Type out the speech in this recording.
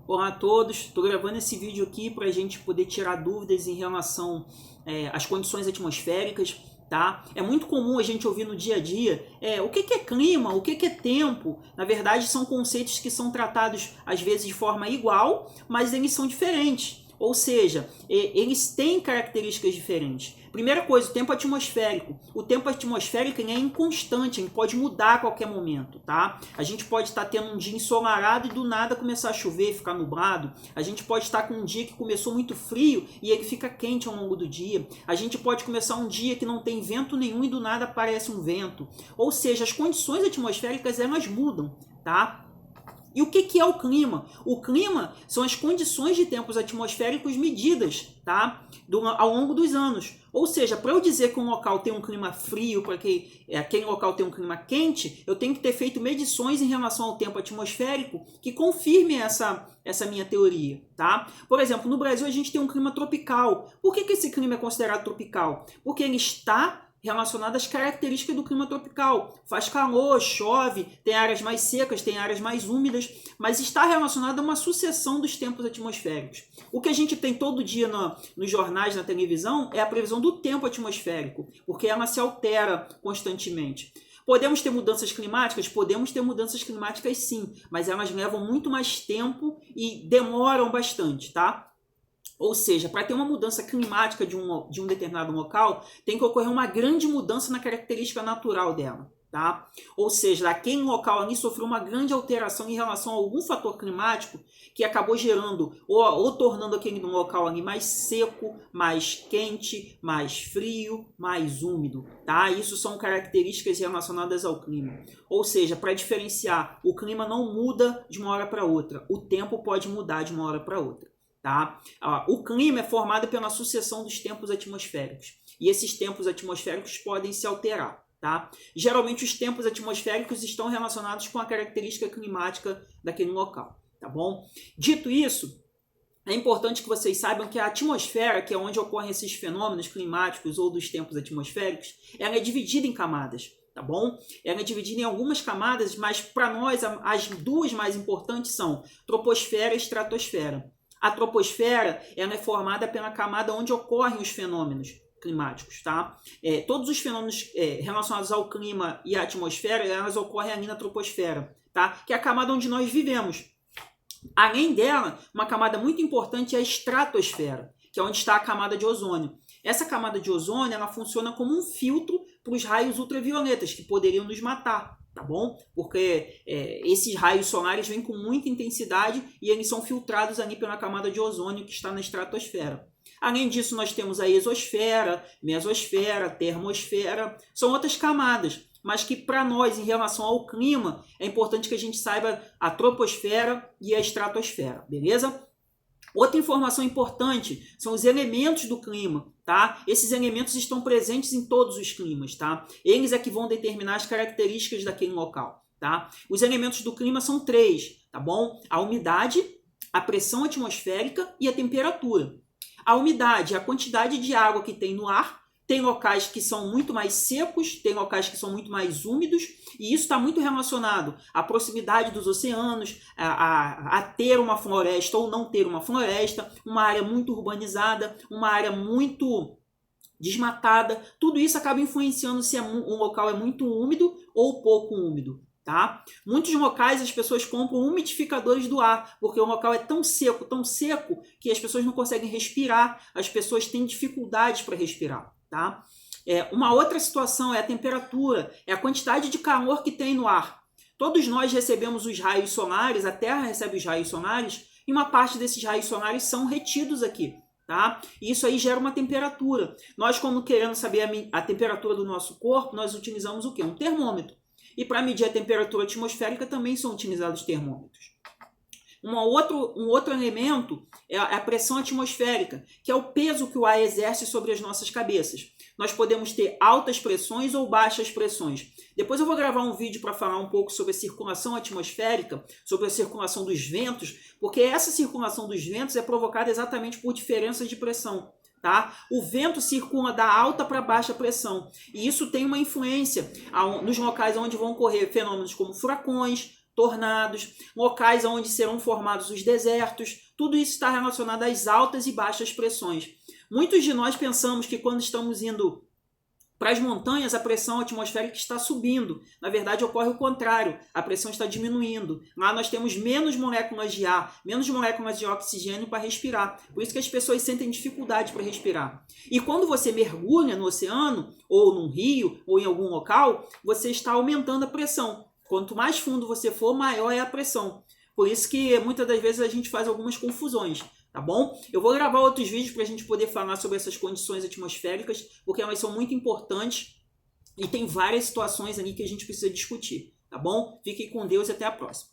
Olá a todos, estou gravando esse vídeo aqui para a gente poder tirar dúvidas em relação às condições atmosféricas, tá? É muito comum a gente ouvir no dia a dia o que é clima, o que é tempo. Na verdade, são conceitos que são tratados às vezes de forma igual, mas eles são diferentes. Ou seja, eles têm características diferentes. Primeira coisa, o tempo atmosférico. O tempo atmosférico é inconstante, ele pode mudar a qualquer momento, tá? A gente pode estar tendo um dia ensolarado e do nada começar a chover, ficar nublado. A gente pode estar com um dia que começou muito frio e ele fica quente ao longo do dia. A gente pode começar um dia que não tem vento nenhum e do nada aparece um vento. Ou seja, as condições atmosféricas elas mudam, tá? E o que é o clima? O clima são as condições de tempos atmosféricos medidas, tá? Ao longo dos anos. Ou seja, para eu dizer que um local tem um clima frio, para que aquele local tem um clima quente, eu tenho que ter feito medições em relação ao tempo atmosférico que confirmem essa minha teoria, tá? Por exemplo, no Brasil a gente tem um clima tropical. Por que esse clima é considerado tropical? Porque ele está relacionado às características do clima tropical. Faz calor, chove, tem áreas mais secas, tem áreas mais úmidas, mas está relacionado a uma sucessão dos tempos atmosféricos. O que a gente tem todo dia nos jornais, na televisão, é a previsão do tempo atmosférico, porque ela se altera constantemente. Podemos ter mudanças climáticas? Podemos ter mudanças climáticas sim, mas elas levam muito mais tempo e demoram bastante, tá? Ou seja, para ter uma mudança climática de um determinado local, tem que ocorrer uma grande mudança na característica natural dela. Tá? Ou seja, aquele local ali sofreu uma grande alteração em relação a algum fator climático que acabou gerando ou tornando aquele local ali mais seco, mais quente, mais frio, mais úmido. Tá? Isso são características relacionadas ao clima. Ou seja, para diferenciar, o clima não muda de uma hora para outra, o tempo pode mudar de uma hora para outra. Tá? O clima é formado pela sucessão dos tempos atmosféricos. E esses tempos atmosféricos podem se alterar. Tá? Geralmente os tempos atmosféricos estão relacionados com a característica climática daquele local. Tá bom? Dito isso, é importante que vocês saibam que a atmosfera, que é onde ocorrem esses fenômenos climáticos ou dos tempos atmosféricos, ela é dividida em camadas. Tá bom? Ela é dividida em algumas camadas, mas para nós as duas mais importantes são troposfera e estratosfera. A troposfera ela é formada pela camada onde ocorrem os fenômenos climáticos. Tá? Todos os fenômenos relacionados ao clima e à atmosfera, elas ocorrem ali na troposfera, tá? Que é a camada onde nós vivemos. Além dela, uma camada muito importante é a estratosfera, que é onde está a camada de ozônio. Essa camada de ozônio ela funciona como um filtro para os raios ultravioletas, que poderiam nos matar. Tá bom? Porque esses raios solares vêm com muita intensidade e eles são filtrados ali pela camada de ozônio que está na estratosfera. Além disso, nós temos a exosfera, mesosfera, termosfera, são outras camadas, mas que para nós, em relação ao clima, é importante que a gente saiba a troposfera e a estratosfera, beleza? Outra informação importante são os elementos do clima, tá? Esses elementos estão presentes em todos os climas, tá? Eles é que vão determinar as características daquele local, tá? Os elementos do clima são 3, tá bom? A umidade, a pressão atmosférica e a temperatura. A umidade é a quantidade de água que tem no ar. Tem locais que são muito mais secos, tem locais que são muito mais úmidos, e isso está muito relacionado à proximidade dos oceanos, a ter uma floresta ou não ter uma floresta, uma área muito urbanizada, uma área muito desmatada. Tudo isso acaba influenciando se um local é muito úmido ou pouco úmido. Tá? Muitos locais as pessoas compram umidificadores do ar, porque o local é tão seco, que as pessoas não conseguem respirar, as pessoas têm dificuldades para respirar. Tá? Uma outra situação é a temperatura, é a quantidade de calor que tem no ar. Todos nós recebemos os raios solares, a Terra recebe os raios solares, e uma parte desses raios solares são retidos aqui. Tá? E isso aí gera uma temperatura. Nós, como querendo saber a temperatura do nosso corpo, nós utilizamos o quê? Um termômetro. E para medir a temperatura atmosférica também são utilizados termômetros. Um outro elemento é a pressão atmosférica, que é o peso que o ar exerce sobre as nossas cabeças. Nós podemos ter altas pressões ou baixas pressões. Depois eu vou gravar um vídeo para falar um pouco sobre a circulação atmosférica, sobre a circulação dos ventos, porque essa circulação dos ventos é provocada exatamente por diferenças de pressão. Tá? O vento circula da alta para baixa pressão e isso tem uma influência nos locais onde vão ocorrer fenômenos como furacões, tornados, locais onde serão formados os desertos. Tudo isso está relacionado às altas e baixas pressões. Muitos de nós pensamos que quando estamos indo para as montanhas, a pressão atmosférica está subindo. Na verdade, ocorre o contrário. A pressão está diminuindo. Lá nós temos menos moléculas de ar, menos moléculas de oxigênio para respirar. Por isso que as pessoas sentem dificuldade para respirar. E quando você mergulha no oceano, ou num rio, ou em algum local, você está aumentando a pressão. Quanto mais fundo você for, maior é a pressão. Por isso que muitas das vezes a gente faz algumas confusões. Tá bom? Eu vou gravar outros vídeos para a gente poder falar sobre essas condições atmosféricas, porque elas são muito importantes e tem várias situações ali que a gente precisa discutir. Tá bom? Fiquem com Deus e até a próxima.